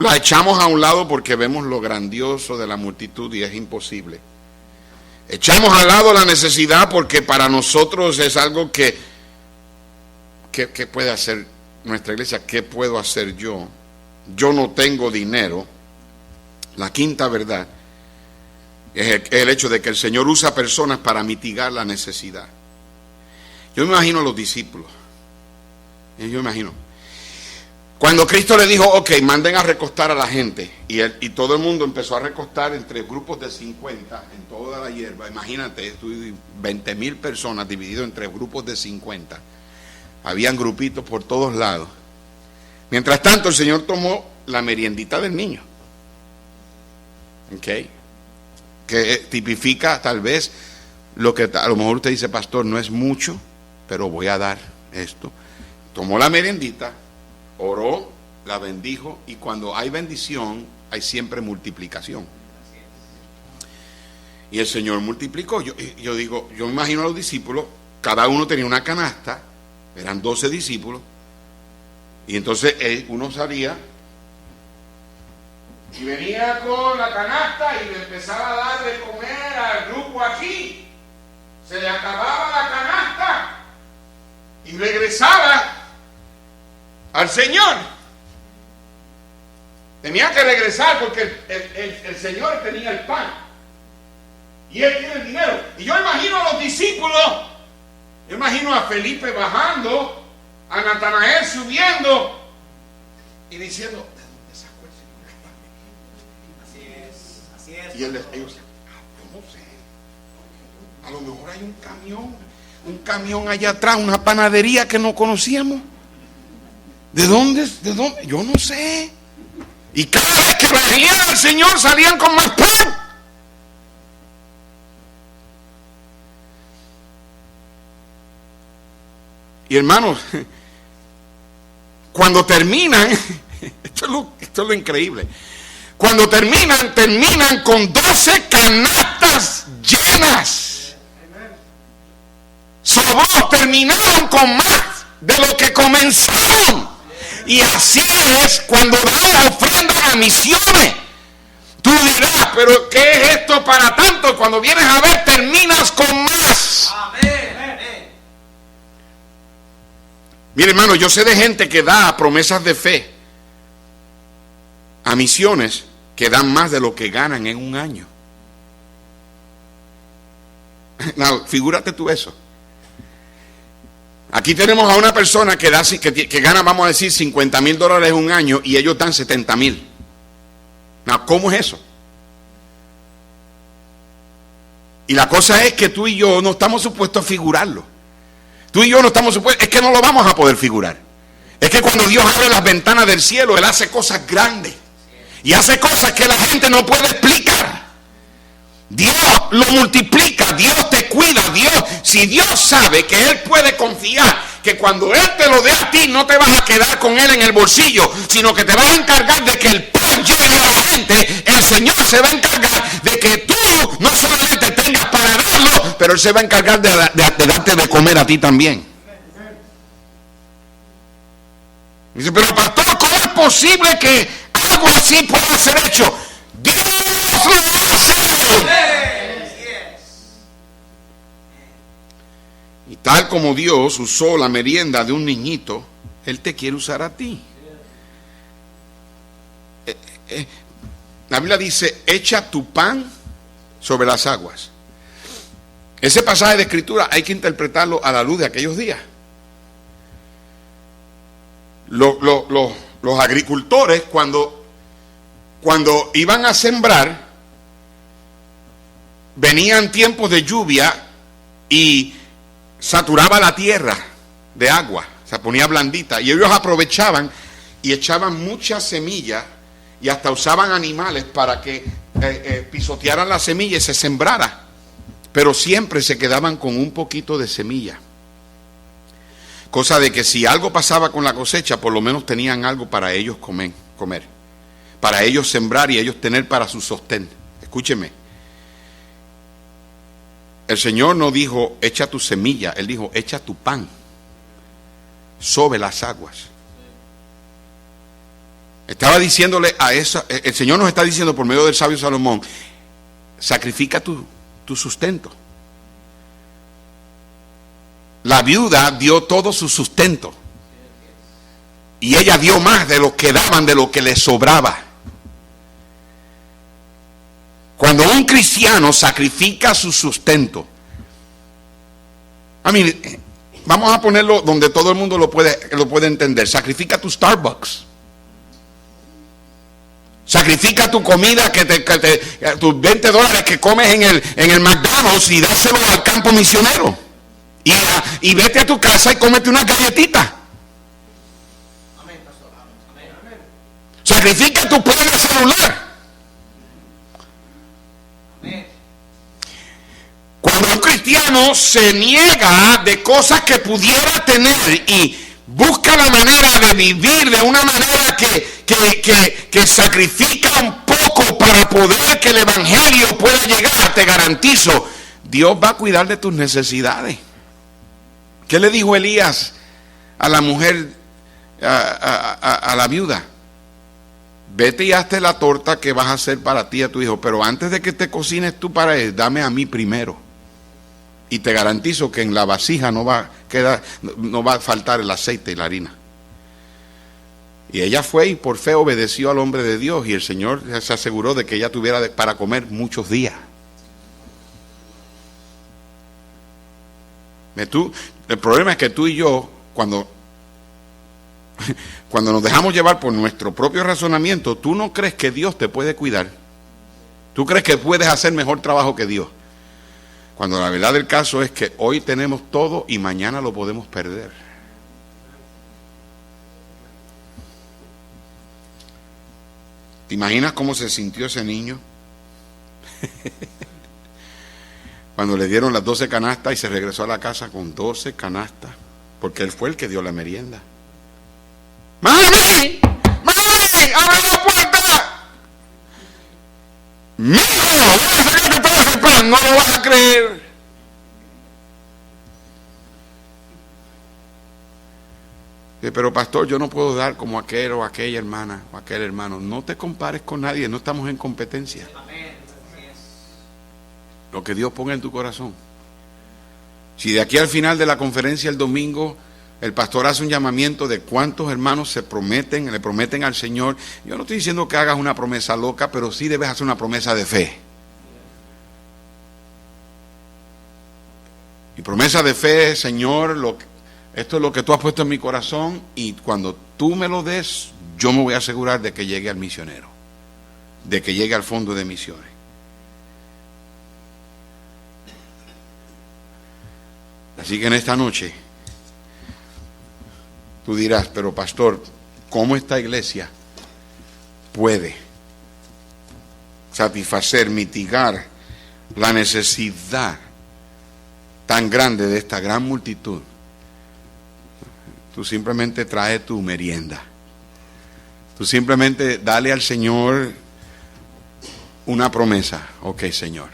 La echamos a un lado porque vemos lo grandioso de la multitud y es imposible. Echamos al lado la necesidad porque para nosotros es algo que puede hacer nuestra iglesia. ¿Qué puedo hacer yo? Yo no tengo dinero. La quinta verdad es el hecho de que el Señor usa personas para mitigar la necesidad. Yo me imagino a los discípulos. Yo me imagino. Cuando Cristo le dijo, ok, manden a recostar a la gente, y todo el mundo empezó a recostar entre grupos de 50 en toda la hierba. Imagínate, 20,000 personas divididos entre grupos de 50. Habían grupitos por todos lados. Mientras tanto, el Señor tomó la meriendita del niño. ¿Ok? Que tipifica tal vez lo que a lo mejor usted dice, pastor, no es mucho, pero voy a dar esto. Tomó la meriendita, oró, la bendijo, y cuando hay bendición, hay siempre multiplicación. Y el Señor multiplicó. Yo digo, yo me imagino a los discípulos, cada uno tenía una canasta, eran 12 discípulos, y entonces uno salía y venía con la canasta y le empezaba a dar de comer al grupo aquí. Se le acababa la canasta y regresaba al Señor. Tenía que regresar porque el Señor tenía el pan y Él tiene el dinero. Y yo imagino a los discípulos, yo imagino a Felipe bajando, a Natanael subiendo y diciendo, ¿de dónde sacó el Señor el pan? Así es. Y ellos, yo no sé, a lo mejor hay un camión allá atrás, una panadería que no conocíamos. ¿De dónde? Yo no sé. Y cada vez que venían al Señor salían con más pan. Y hermanos, cuando terminan, esto es lo increíble. Cuando terminan con 12 canastas llenas. Sobró, terminaron con más de lo que comenzaron. Y así es cuando dan ofrendas a misiones. Tú dirás, pero ¿qué es esto para tanto? Cuando vienes a ver, terminas con más. Amén. Mire, hermano, yo sé de gente que da promesas de fe a misiones que dan más de lo que ganan en un año. No, figúrate tú eso. Aquí tenemos a una persona que gana, vamos a decir, $50,000 en un año y ellos dan 70,000. No, ¿cómo es eso? Y la cosa es que tú y yo no estamos supuestos a figurarlo. Tú y yo no estamos supuestos, es que no lo vamos a poder figurar. Es que cuando Dios abre las ventanas del cielo, Él hace cosas grandes. Y hace cosas que la gente no puede explicar. Dios lo multiplica, Dios te cuida, si Dios sabe que Él puede confiar, que cuando Él te lo dé a ti, no te vas a quedar con Él en el bolsillo, sino que te vas a encargar de que el pan llegue a la gente. El Señor se va a encargar de que tú no solamente tengas para darlo, pero Él se va a encargar de darte de comer a ti también. Dice, pero pastor, ¿cómo es posible que algo así pueda ser hecho? Dios lo hace. Y tal como Dios usó la merienda de un niñito, Él te quiere usar a ti. La Biblia dice, echa tu pan sobre las aguas. Ese pasaje de escritura hay que interpretarlo a la luz de aquellos días. Los agricultores cuando iban a sembrar, venían tiempos de lluvia y saturaba la tierra de agua, se ponía blandita, y ellos aprovechaban y echaban muchas semillas y hasta usaban animales para que pisotearan la semilla y se sembrara, pero siempre se quedaban con un poquito de semilla, cosa de que si algo pasaba con la cosecha, por lo menos tenían algo para ellos comer, para ellos sembrar y ellos tener para su sostén. Escúcheme, el Señor no dijo echa tu semilla, Él dijo echa tu pan sobre las aguas. Estaba diciéndole a esa, el Señor nos está diciendo por medio del sabio Salomón, sacrifica tu sustento. La viuda dio todo su sustento y ella dio más de lo que daban, de lo que le sobraba. Cuando un cristiano sacrifica su sustento, vamos a ponerlo donde todo el mundo lo puede entender. Sacrifica tu Starbucks. Sacrifica tu comida, tus $20 que comes en el McDonald's y dáselo al campo misionero. Y vete a tu casa y cómete unas galletitas. Amén, pastor. Amén. Sacrifica tu plan de celular. Amén. Cuando un cristiano se niega de cosas que pudiera tener y busca la manera de vivir de una manera que sacrifica un poco para poder que el evangelio pueda llegar, te garantizo, Dios va a cuidar de tus necesidades. ¿Qué le dijo Elías a la mujer, a la viuda? Vete y hazte la torta que vas a hacer para ti y a tu hijo, pero antes de que te cocines tú para él, dame a mí primero. Y te garantizo que en la vasija no va a faltar el aceite y la harina. Y ella fue y por fe obedeció al hombre de Dios, y el Señor se aseguró de que ella tuviera para comer muchos días. El problema es que tú y yo, cuando nos dejamos llevar por nuestro propio razonamiento, tú no crees que Dios te puede cuidar. Tú crees que puedes hacer mejor trabajo que Dios. Cuando la verdad del caso es que hoy tenemos todo y mañana lo podemos perder. ¿Te imaginas cómo se sintió ese niño? Cuando le dieron las 12 canastas y se regresó a la casa con 12 canastas, porque él fue el que dio la merienda. ¡Mami! ¡Mami! ¡Abre la puerta! ¡Mijo! ¡Voy a sacar todo ese pan! ¡No lo vas a creer! Pero pastor, yo no puedo dar como aquel o aquella hermana o aquel hermano. No te compares con nadie, no estamos en competencia. Lo que Dios ponga en tu corazón. Si de aquí al final de la conferencia el domingo el pastor hace un llamamiento de cuántos hermanos le prometen al Señor, yo no estoy diciendo que hagas una promesa loca, pero sí debes hacer una promesa de fe. Y promesa de fe, Señor, esto es lo que tú has puesto en mi corazón, y cuando tú me lo des, yo me voy a asegurar de que llegue al misionero, de que llegue al fondo de misiones. Así que en esta noche tú dirás, pero pastor, ¿cómo esta iglesia puede satisfacer, mitigar la necesidad tan grande de esta gran multitud? Tú simplemente trae tu merienda. Tú simplemente dale al Señor una promesa. Ok, Señor,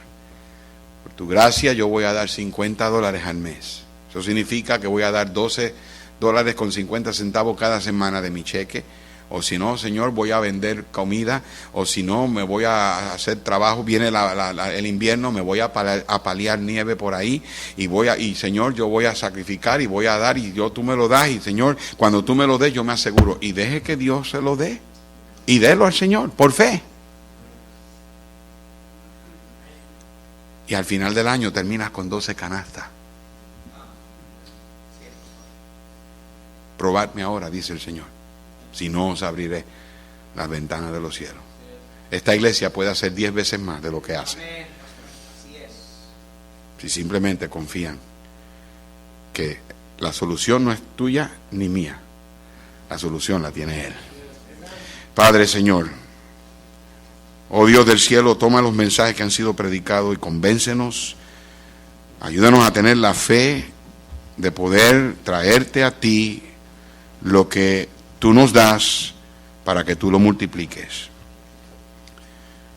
por tu gracia yo voy a dar $50 al mes. Eso significa que voy a dar 12 $2.50 cada semana de mi cheque. O si no, Señor, voy a vender comida. O si no, me voy a hacer trabajo. Viene el invierno, me voy a paliar nieve por ahí. Y Señor, yo voy a sacrificar y voy a dar. Y tú me lo das. Y Señor, cuando tú me lo des, yo me aseguro. Y deje que Dios se lo dé. Y délo al Señor, por fe. Y al final del año terminas con 12 canastas. Probadme ahora, dice el Señor. Si no, os abriré las ventanas de los cielos. Esta iglesia puede hacer 10 veces más de lo que hace. Si simplemente confían que la solución no es tuya ni mía. La solución la tiene Él. Padre, Señor, oh Dios del cielo, toma los mensajes que han sido predicados y convéncenos. Ayúdanos a tener la fe de poder traerte a ti lo que tú nos das para que tú lo multipliques.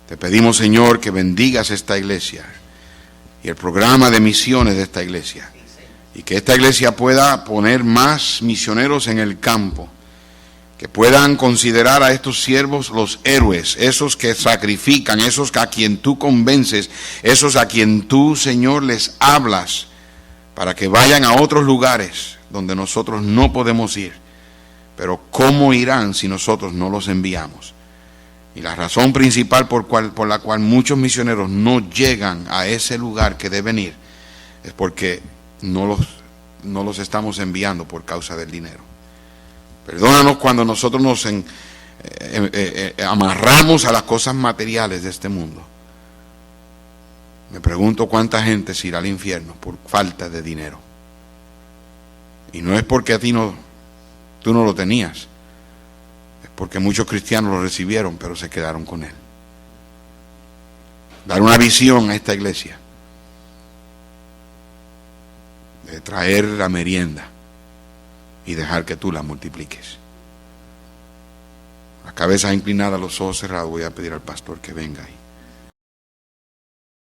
Te pedimos, Señor, que bendigas esta iglesia y el programa de misiones de esta iglesia, y que esta iglesia pueda poner más misioneros en el campo, que puedan considerar a estos siervos los héroes, esos que sacrifican, esos a quien tú convences, esos a quien tú, Señor, les hablas, para que vayan a otros lugares donde nosotros no podemos ir. Pero ¿cómo irán si nosotros no los enviamos? Y la razón principal por la cual muchos misioneros no llegan a ese lugar que deben ir es porque no los estamos enviando por causa del dinero. Perdónanos cuando nosotros nos amarramos a las cosas materiales de este mundo. Me pregunto cuánta gente se irá al infierno por falta de dinero. Y no es porque a ti tú no lo tenías, es porque muchos cristianos lo recibieron, pero se quedaron con él. Dar una visión a esta iglesia de traer la merienda y dejar que tú la multipliques. Las cabezas inclinadas, los ojos cerrados, voy a pedir al pastor que venga ahí.